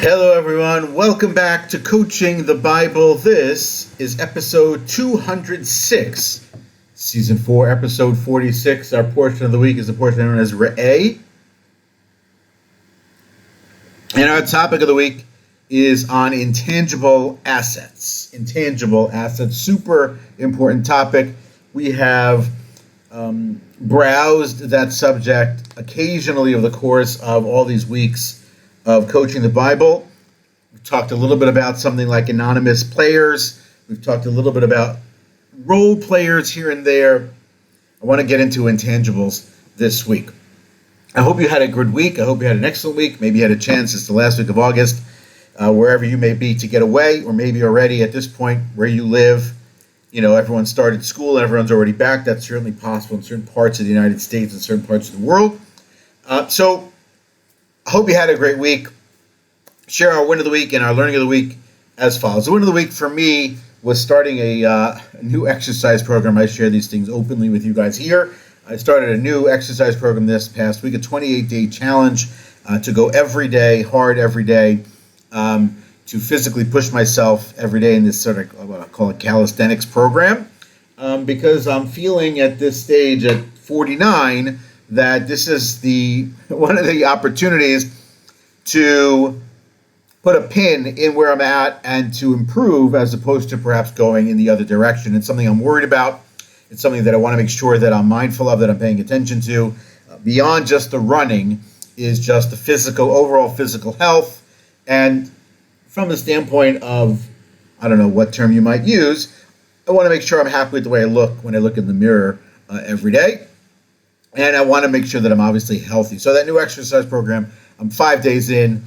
Hello everyone, welcome back to Coaching the Bible. This is episode 206, season 4, episode 46. Our portion of the week is the portion known as 𝗟𝗍. And our topic of the week is on intangible assets. Intangible assets, super important topic. We have browsed that subject occasionally over the course of all these weeks of Coaching the Bible. We've talked a little bit about something like anonymous players. We've talked a little bit about role players here and there. I want to get into intangibles this week. I hope you had a good week. I hope you had an excellent week. Maybe you had a chance, it's the last week of August, wherever you may be, to get away, or maybe already at this point where you live, everyone started school and everyone's already back. That's certainly possible in certain parts of the United States and certain parts of the world. So I hope you had a great week. Share our win of the week and our learning of the week as follows. The win of the week for me was starting a new exercise program. I share these things openly with you guys here. I started a new exercise program this past week, a 28-day challenge to go every day, hard every day, to physically push myself every day in this sort of what I call a calisthenics program, because I'm feeling at this stage at 49 that this is one of the opportunities to put a pin in where I'm at and to improve as opposed to perhaps going in the other direction. It's something I'm worried about. It's something that I want to make sure that I'm mindful of, that I'm paying attention to. Beyond just the running is just the overall physical health. And from the standpoint of, I don't know what term you might use, I want to make sure I'm happy with the way I look when I look in the mirror every day. And I want to make sure that I'm obviously healthy. So that new exercise program, I'm 5 days in.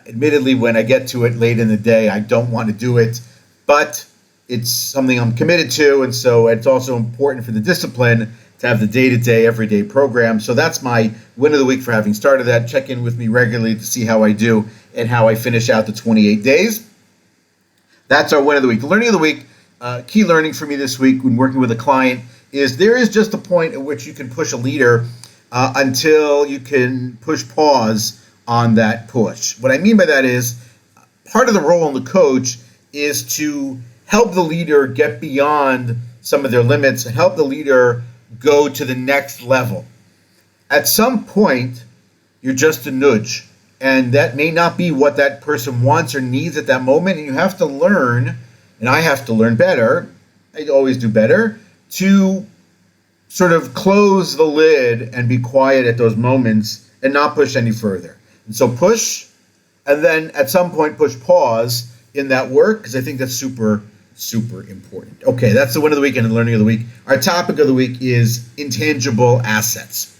Admittedly, when I get to it late in the day, I don't want to do it, but it's something I'm committed to, and so it's also important for the discipline to have the day-to-day, everyday program. So that's my win of the week for having started that. Check in with me regularly to see how I do and how I finish out the 28 days. That's our win of the week. The learning of the week, key learning for me this week when working with a client, is there is just a point at which you can push a leader until you can push pause on that push. What I mean by that is part of the role in the coach is to help the leader get beyond some of their limits and help the leader go to the next level. At some point, you're just a nudge, and that may not be what that person wants or needs at that moment, and you have to learn, and I have to learn better, I always do better, to sort of close the lid and be quiet at those moments and not push any further. And so push, and then at some point push pause in that work, because I think that's super, super important. Okay, that's the win of the week and the learning of the week. Our topic of the week is intangible assets.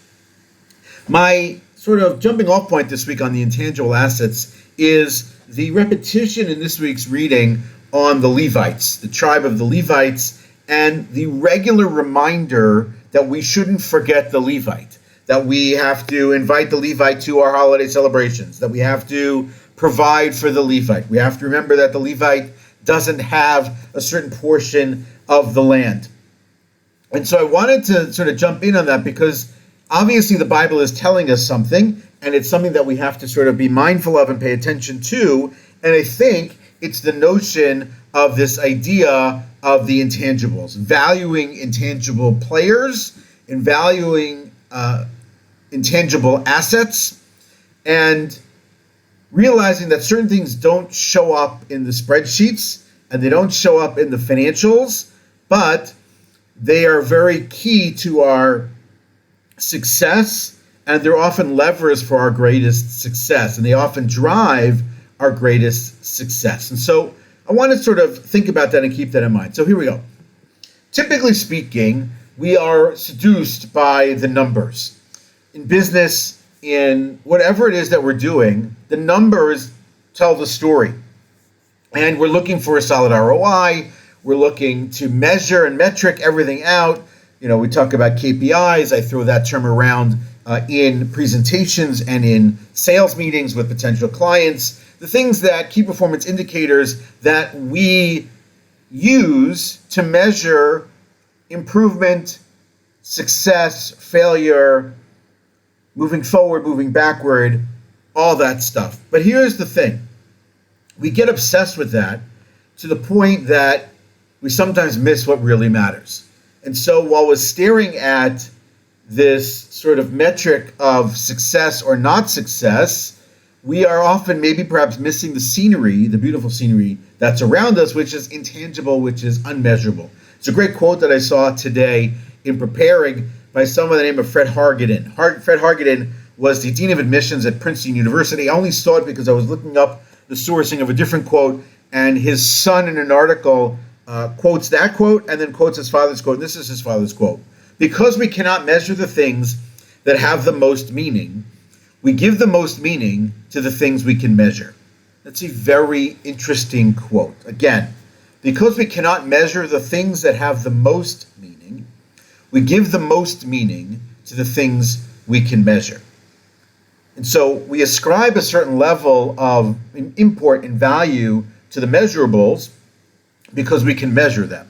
My sort of jumping off point this week on the intangible assets is the repetition in this week's reading on the Levites, the tribe of the Levites, and the regular reminder that we shouldn't forget the Levite, that we have to invite the Levite to our holiday celebrations, that we have to provide for the Levite. We have to remember that the Levite doesn't have a certain portion of the land. And so I wanted to sort of jump in on that because obviously the Bible is telling us something, and it's something that we have to sort of be mindful of and pay attention to. And I think it's the notion of this idea of the intangibles, valuing intangible players and valuing intangible assets, and realizing that certain things don't show up in the spreadsheets and they don't show up in the financials, but they are very key to our success, and they're often levers for our greatest success, and they often drive our greatest success. And so I want to sort of think about that and keep that in mind. So here we go. Typically speaking, we are seduced by the numbers. In business, in whatever it is that we're doing, the numbers tell the story. And we're looking for a solid ROI. We're looking to measure and metric everything out. We talk about KPIs. I throw that term around in presentations and in sales meetings with potential clients. The things that key performance indicators that we use to measure improvement, success, failure, moving forward, moving backward, all that stuff. But here's the thing. we get obsessed with that to the point that we sometimes miss what really matters. And so while we're staring at this sort of metric of success or not success, we are often perhaps missing the scenery, the beautiful scenery that's around us, which is intangible, which is unmeasurable. It's a great quote that I saw today in preparing by someone by the name of Fred Hargaden. Fred Hargaden was the Dean of Admissions at Princeton University. I only saw it because I was looking up the sourcing of a different quote, and his son in an article quotes that quote and then quotes his father's quote. And this is his father's quote. "Because we cannot measure the things that have the most meaning, we give the most meaning to the things we can measure." That's a very interesting quote. Again, because we cannot measure the things that have the most meaning, we give the most meaning to the things we can measure. And so we ascribe a certain level of import and value to the measurables because we can measure them.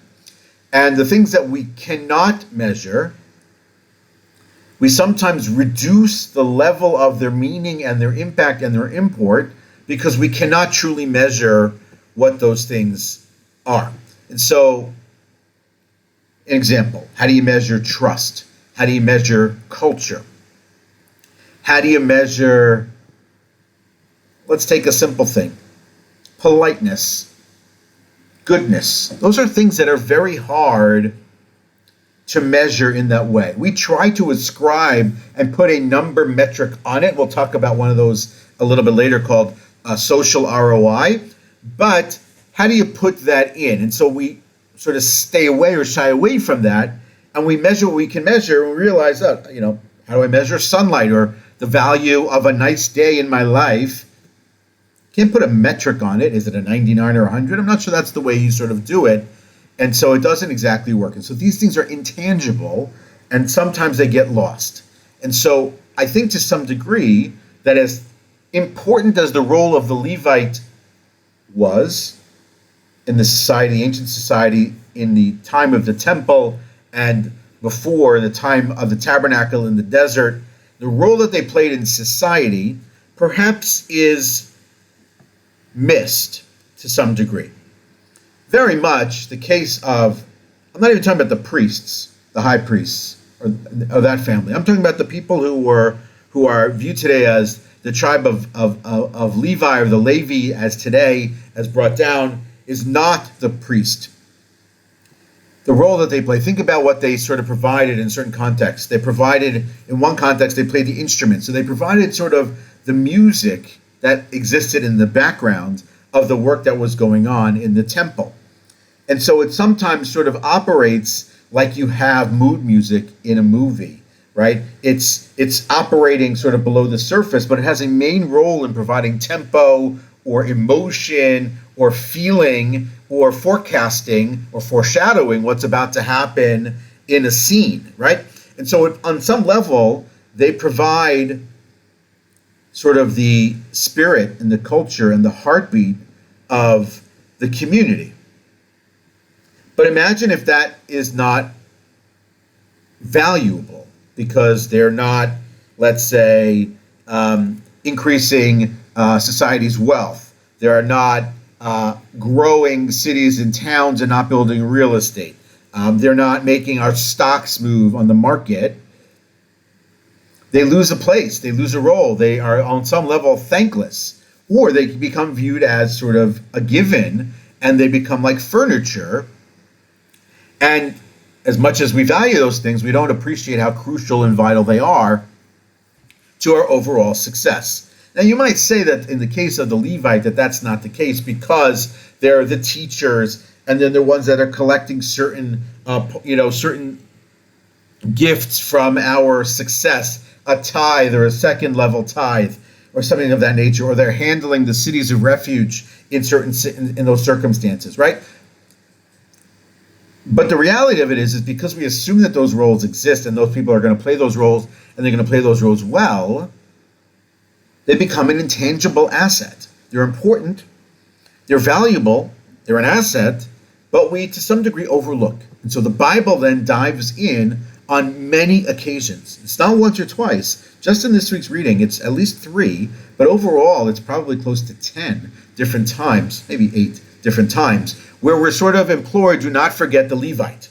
And the things that we cannot measure, we sometimes reduce the level of their meaning and their impact and their import because we cannot truly measure what those things are. And so, an example, how do you measure trust? How do you measure culture? How do you measure, let's take a simple thing, politeness, goodness? Those are things that are very hard to measure in that way. We try to ascribe and put a number metric on it. We'll talk about one of those a little bit later called social ROI. But how do you put that in? And so we sort of stay away or shy away from that, and we measure what we can measure, and we realize, how do I measure sunlight or the value of a nice day in my life? Can't put a metric on it. Is it a 99 or 100? I'm not sure that's the way you sort of do it. And so it doesn't exactly work. And so these things are intangible, and sometimes they get lost. And so I think to some degree that as important as the role of the Levite was in the society, ancient society, in the time of the temple and before the time of the tabernacle in the desert, the role that they played in society perhaps is missed to some degree. Very much the case of, I'm not even talking about the priests, the high priests of that family. I'm talking about the people who are viewed today as the tribe of Levi, or the Levi as today, as brought down, is not the priest. The role that they play, think about what they sort of provided in certain contexts. They provided, in one context, they played the instrument. So they provided sort of the music that existed in the background of the work that was going on in the temple. And so it sometimes sort of operates like you have mood music in a movie, right? It's operating sort of below the surface, but it has a main role in providing tempo or emotion or feeling or forecasting or foreshadowing what's about to happen in a scene, right? And so on some level, they provide sort of the spirit and the culture and the heartbeat of the community. But imagine if that is not valuable because they're not, let's say, increasing society's wealth. They're not growing cities and towns and not building real estate. They're not making our stocks move on the market. They lose a place. They lose a role. They are on some level thankless, or they become viewed as sort of a given, and they become like furniture. And as much as we value those things, we don't appreciate how crucial and vital they are to our overall success. Now, you might say that in the case of the Levite, that's not the case because they're the teachers, and then they're ones that are collecting certain gifts from our success, a tithe or a second level tithe or something of that nature, or they're handling the cities of refuge in those circumstances, right? But the reality of it is because we assume that those roles exist and those people are going to play those roles and they're going to play those roles well, they become an intangible asset. They're important, they're valuable, they're an asset, but we to some degree overlook. And so the Bible then dives in on many occasions. It's not once or twice. Just in this week's reading, it's at least 3, but overall, it's probably close to 10 different times, maybe 8 different times, where we're sort of implored, do not forget the Levite.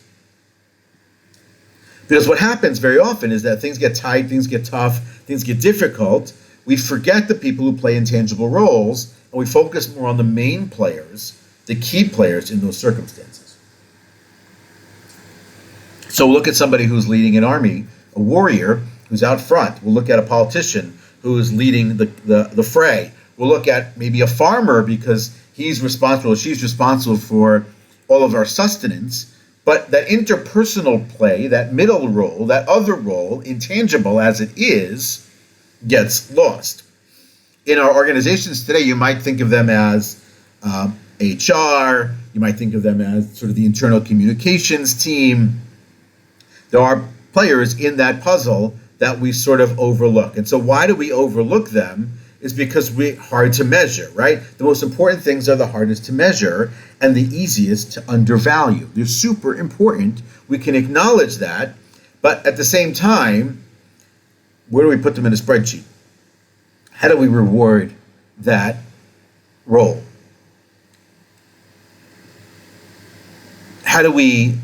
Because what happens very often is that things get tight, things get tough, things get difficult. We forget the people who play intangible roles, and we focus more on the main players, the key players in those circumstances. So we'll look at somebody who's leading an army, a warrior who's out front. We'll look at a politician who is leading the fray. We'll look at maybe a farmer because he's responsible, she's responsible for all of our sustenance. But that interpersonal play, that middle role, that other role, intangible as it is, gets lost. In our organizations today, you might think of them as HR, you might think of them as sort of the internal communications team. There are players in that puzzle that we sort of overlook. And so why do we overlook them? Is because we're hard to measure, right? The most important things are the hardest to measure and the easiest to undervalue. They're super important. We can acknowledge that, but at the same time, where do we put them in a spreadsheet? How do we reward that role? How do we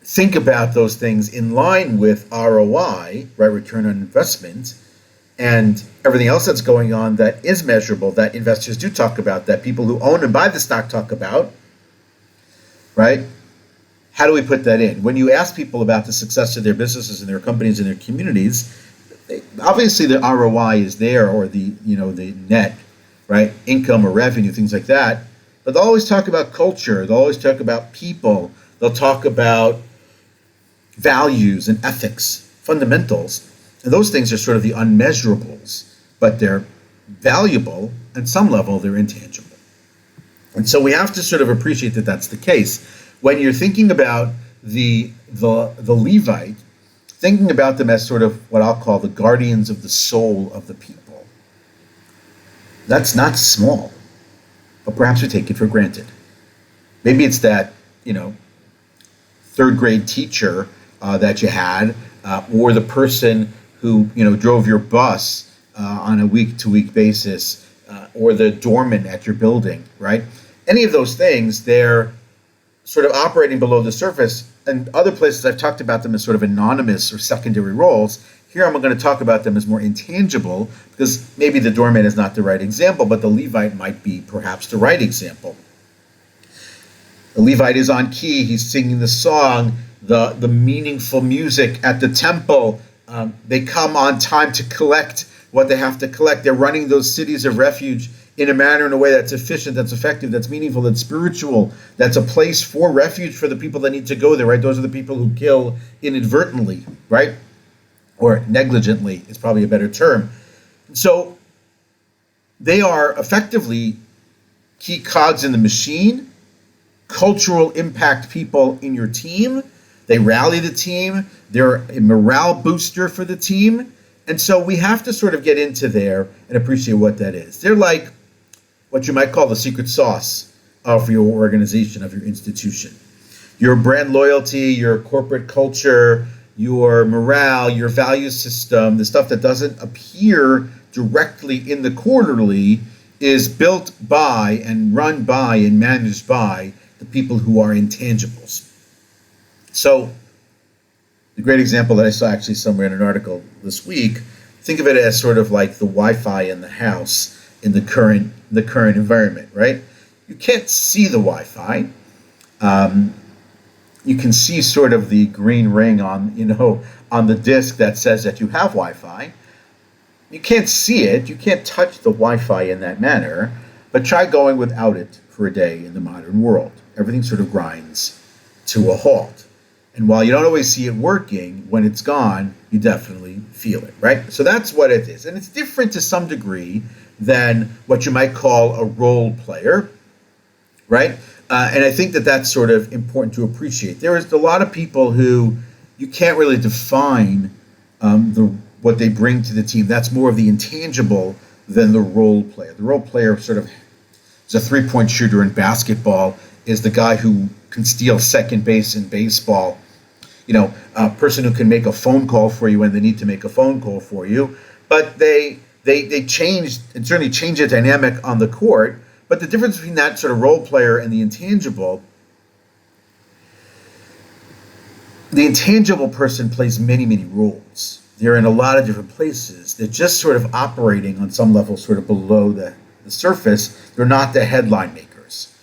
think about those things in line with ROI, right, return on investment, and everything else that's going on that is measurable, that investors do talk about, that people who own and buy the stock talk about, right? How do we put that in? When you ask people about the success of their businesses and their companies and their communities, obviously the ROI is there, or the net, right, income or revenue, things like that. But they'll always talk about culture. They'll always talk about people. They'll talk about values and ethics, fundamentals. And those things are sort of the unmeasurables, but they're valuable, at some level they're intangible. And so we have to sort of appreciate that that's the case. When you're thinking about the Levite, thinking about them as sort of what I'll call the guardians of the soul of the people, that's not small, but perhaps we take it for granted. Maybe it's that, third grade teacher that you had, or the person who drove your bus on a week-to-week basis, or the doorman at your building, right? Any of those things, they're sort of operating below the surface. And other places I've talked about them as sort of anonymous or secondary roles. Here I'm going to talk about them as more intangible, because maybe the doorman is not the right example, but the Levite might be perhaps the right example. The Levite is on key, he's singing the song, the meaningful music at the temple. They come on time to collect what they have to collect. They're running those cities of refuge in a manner, in a way that's efficient, that's effective, that's meaningful, that's spiritual, that's a place for refuge for the people that need to go there, right? Those are the people who kill inadvertently, right? Or negligently is probably a better term. So they are effectively key cogs in the machine, cultural impact people in your team. They rally the team. They're a morale booster for the team. And so we have to sort of get into there and appreciate what that is. They're like what you might call the secret sauce of your organization, of your institution. Your brand loyalty, your corporate culture, your morale, your value system, the stuff that doesn't appear directly in the quarterly is built by and run by and managed by the people who are intangibles. So the great example that I saw actually somewhere in an article this week, think of it as sort of like the Wi-Fi in the house in the current environment, right? You can't see the Wi-Fi. You can see sort of the green ring on the disk that says that you have Wi-Fi. You can't see it. You can't touch the Wi-Fi in that manner. But try going without it for a day in the modern world. Everything sort of grinds to a halt. And while you don't always see it working, when it's gone, you definitely feel it, right? So that's what it is. And it's different to some degree than what you might call a role player, right? And I think that that's sort of important to appreciate. There is a lot of people who you can't really define what they bring to the team. That's more of the intangible than the role player. The role player sort of is a three-point shooter in basketball, is the guy who can steal second base in baseball. a person who can make a phone call for you when they need to make a phone call for you. But they changed and certainly changed the dynamic on the court. But the difference between that sort of role player and the intangible person plays many, many roles. They're in a lot of different places. They're just sort of operating on some level sort of below the surface. They're not the headline makers.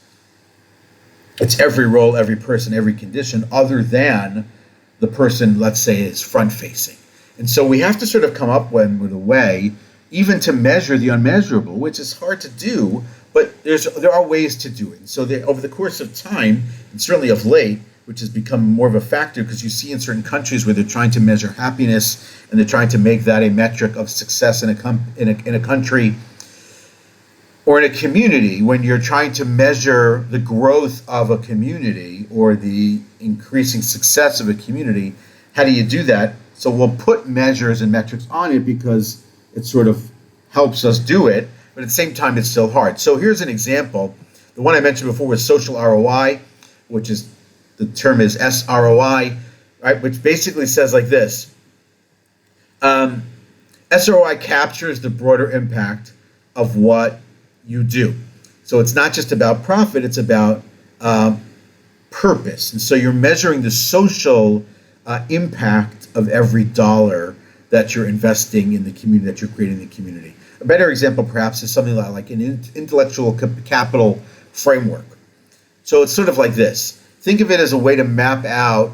It's every role, every person, every condition, other than the person, let's say, is front-facing. And so we have to sort of come up with a way, even to measure the unmeasurable, which is hard to do, but there are ways to do it. And so over the course of time, and certainly of late, which has become more of a factor because you see in certain countries where they're trying to measure happiness and they're trying to make that a metric of success in a country or in a community. When you're trying to measure the growth of a community or the increasing success of a community, how do you do that? So we'll put measures and metrics on it because it sort of helps us do it, but at the same time it's still hard. So here's an example. The one I mentioned before was social ROI, which is the term is SROI, right? Which basically says like this. SROI captures the broader impact of what you do. So it's not just about profit, it's about purpose. And so you're measuring the social impact of every dollar that you're investing in the community, that you're creating in the community. A better example perhaps is something like an intellectual capital framework. So it's sort of like this. Think of it as a way to map out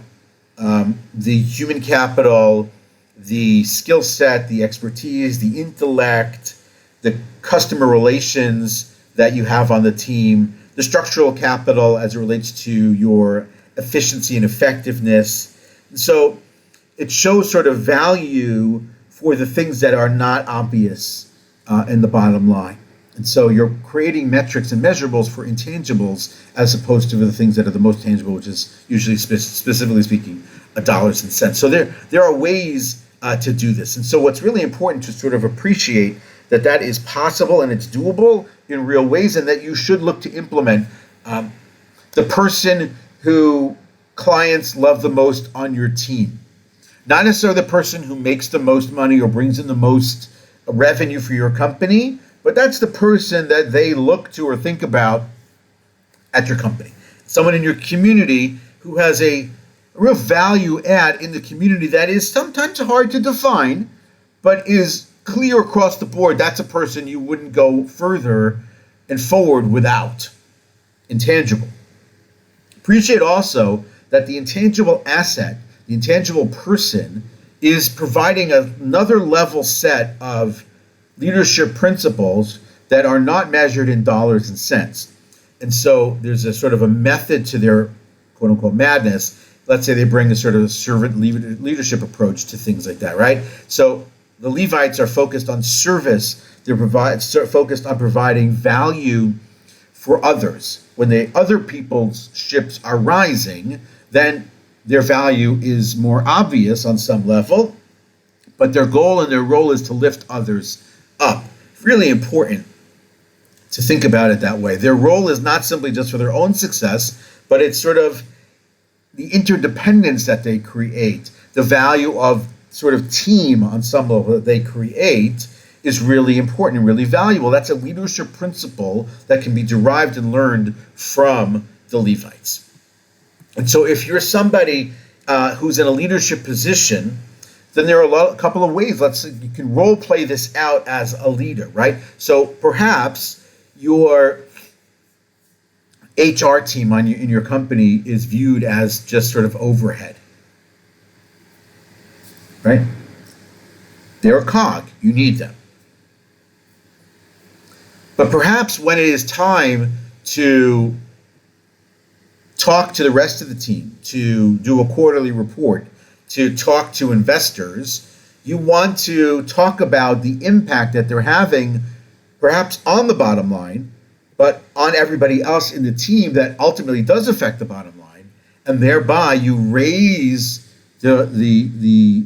the human capital, the skill set, the expertise, the intellect, the customer relations that you have on the team, the structural capital as it relates to your efficiency and effectiveness. And so it shows sort of value for the things that are not obvious in the bottom line. And so you're creating metrics and measurables for intangibles as opposed to the things that are the most tangible, which is usually, specifically speaking, dollars and cents. So there are ways to do this. And so what's really important to sort of appreciate that is possible and it's doable in real ways, and that you should look to implement. The person who clients love the most on your team, not necessarily the person who makes the most money or brings in the most revenue for your company, but that's the person that they look to or think about at your company. Someone in your community who has a real value add in the community that is sometimes hard to define, but is clear across the board. That's a person you wouldn't go further and forward without. Intangible. Appreciate also that the intangible asset, the intangible person, is providing another level set of leadership principles that are not measured in dollars and cents. And so there's a sort of a method to their quote unquote madness. Let's say they bring a sort of servant leadership approach to things like that, right? So the Levites are focused on service. They're focused on providing value for others. When other people's ships are rising, then their value is more obvious on some level, but their goal and their role is to lift others up. Really important to think about it that way. Their role is not simply just for their own success, but it's sort of the interdependence that they create, the value of sort of team on some level that they create is really important and really valuable. That's a leadership principle that can be derived and learned from the Levites. And so if you're somebody who's in a leadership position, then there are a couple of ways. You can role play this out as a leader, right? So perhaps your HR team in your company is viewed as just sort of overhead, right? They're a cog. You need them. But perhaps when it is time to talk to the rest of the team, to do a quarterly report, to talk to investors, you want to talk about the impact that they're having, perhaps on the bottom line, but on everybody else in the team that ultimately does affect the bottom line, and thereby you raise the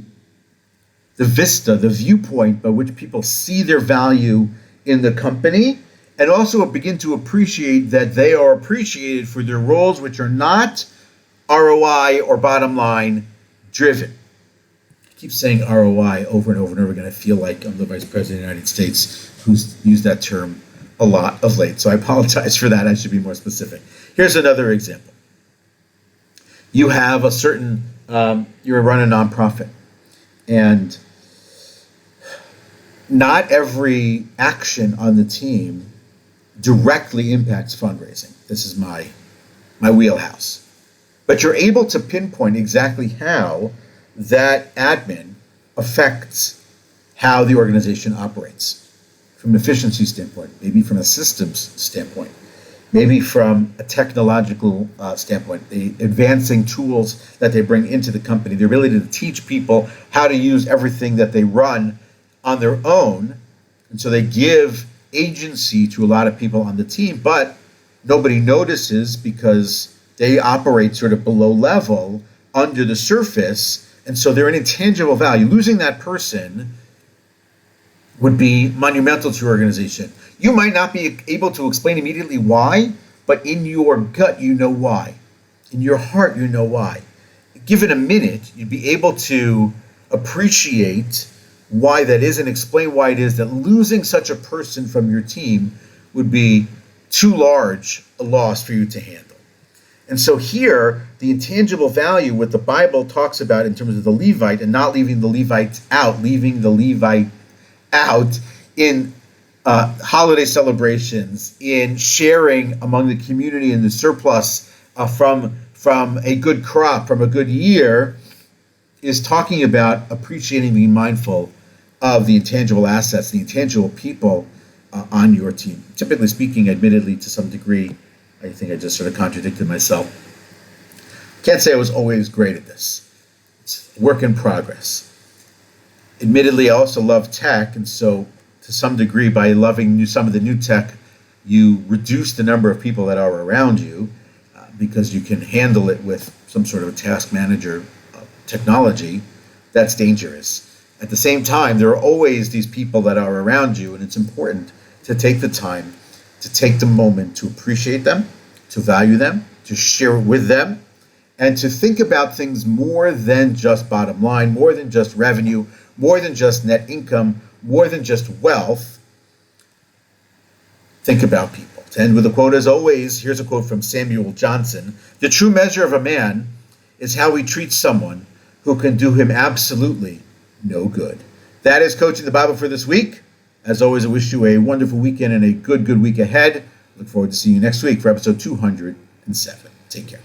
vista, the viewpoint by which people see their value in the company, and also begin to appreciate that they are appreciated for their roles, which are not ROI or bottom line, driven. I keep saying ROI over and over and over again. I feel like I'm the Vice President of the United States who's used that term a lot of late, so I apologize for that. I should be more specific. Here's another example. You have a certain, you run a nonprofit, and not every action on the team directly impacts fundraising. This is my wheelhouse. But you're able to pinpoint exactly how that admin affects how the organization operates from an efficiency standpoint, maybe from a systems standpoint, maybe from a technological standpoint, the advancing tools that they bring into the company, the ability to teach people how to use everything that they run on their own. And so they give agency to a lot of people on the team, but nobody notices because they operate sort of below level, under the surface, and so they're an intangible value. Losing that person would be monumental to your organization. You might not be able to explain immediately why, but in your gut, you know why. In your heart, you know why. Given a minute, you'd be able to appreciate why that is and explain why it is that losing such a person from your team would be too large a loss for you to handle. And so here, the intangible value, what the Bible talks about in terms of the Levite and not leaving the Levite out, leaving the Levite out in holiday celebrations, in sharing among the community and the surplus from a good crop, from a good year, is talking about appreciating, being mindful of the intangible assets, the intangible people on your team. Typically speaking, admittedly, to some degree, I think I just sort of contradicted myself. Can't say I was always great at this. It's work in progress. Admittedly, I also love tech, and so to some degree, by loving some of the new tech, you reduce the number of people that are around you because you can handle it with some sort of a task manager technology. That's dangerous. At the same time, there are always these people that are around you, and it's important to take the time, to take the moment to appreciate them, to value them, to share with them, and to think about things more than just bottom line, more than just revenue, more than just net income, more than just wealth. Think about people. To end with a quote, as always, here's a quote from Samuel Johnson. The true measure of a man is how he treats someone who can do him absolutely no good. That is Coaching the Bible for this week. As always, I wish you a wonderful weekend and a good week ahead. Look forward to seeing you next week for episode 207. Take care.